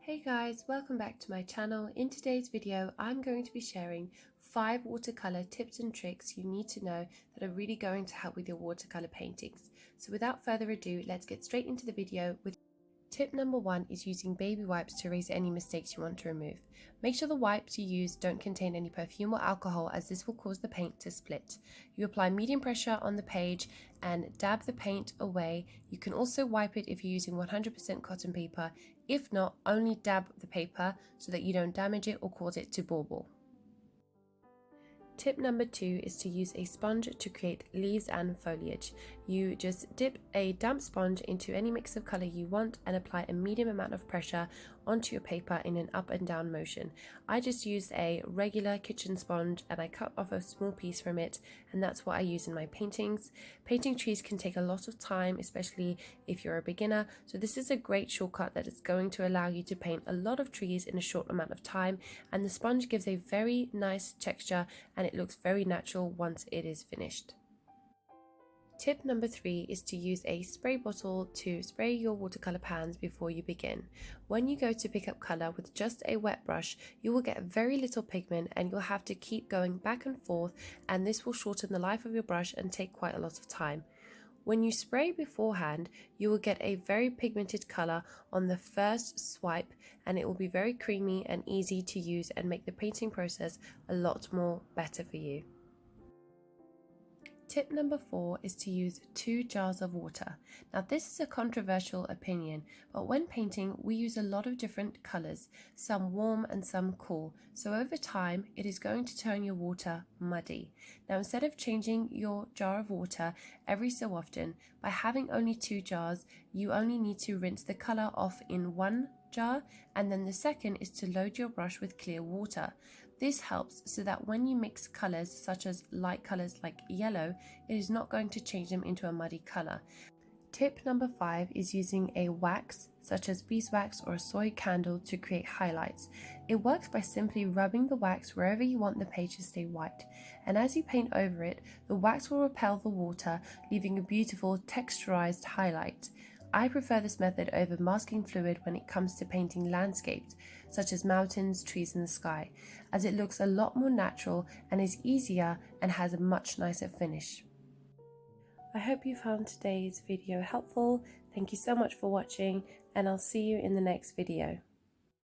Hey guys, welcome back to my channel. In today's video, I'm going to be sharing 5 watercolor tips and tricks you need to know that are really going to help with your watercolor paintings. So without further ado, let's get straight into the video with tip number 1 is using baby wipes to erase any mistakes you want to remove. Make sure the wipes you use don't contain any perfume or alcohol, as this will cause the paint to split. You apply medium pressure on the page and dab the paint away. You can also wipe it if you're using 100% cotton paper. If not, only dab the paper so that you don't damage it or cause it to bauble. Tip number 2 is to use a sponge to create leaves and foliage. You just dip a damp sponge into any mix of colour you want and apply a medium amount of pressure onto your paper in an up and down motion. I just used a regular kitchen sponge and I cut off a small piece from it, and that's what I use in my paintings. Painting trees can take a lot of time, especially if you're a beginner, so this is a great shortcut that is going to allow you to paint a lot of trees in a short amount of time, and the sponge gives a very nice texture and it looks very natural once it is finished. Tip number 3 is to use a spray bottle to spray your watercolor pans before you begin. When you go to pick up color with just a wet brush, you will get very little pigment and you'll have to keep going back and forth, and this will shorten the life of your brush and take quite a lot of time. When you spray beforehand, you will get a very pigmented color on the first swipe, and it will be very creamy and easy to use and make the painting process a lot more better for you. Tip number 4 is to use 2 jars of water. Now this is a controversial opinion, but when painting we use a lot of different colours, some warm and some cool, so over time it is going to turn your water muddy. Now instead of changing your jar of water every so often, by having only 2 jars, you only need to rinse the colour off in one jar, and then the second is to load your brush with clear water. This helps so that when you mix colours such as light colours like yellow, it is not going to change them into a muddy colour. Tip number 5 is using a wax such as beeswax or a soy candle to create highlights. It works by simply rubbing the wax wherever you want the page to stay white, and as you paint over it, the wax will repel the water, leaving a beautiful texturized highlight. I prefer this method over masking fluid when it comes to painting landscapes, such as mountains, trees and the sky, as it looks a lot more natural and is easier and has a much nicer finish. I hope you found today's video helpful. Thank you so much for watching, and I'll see you in the next video.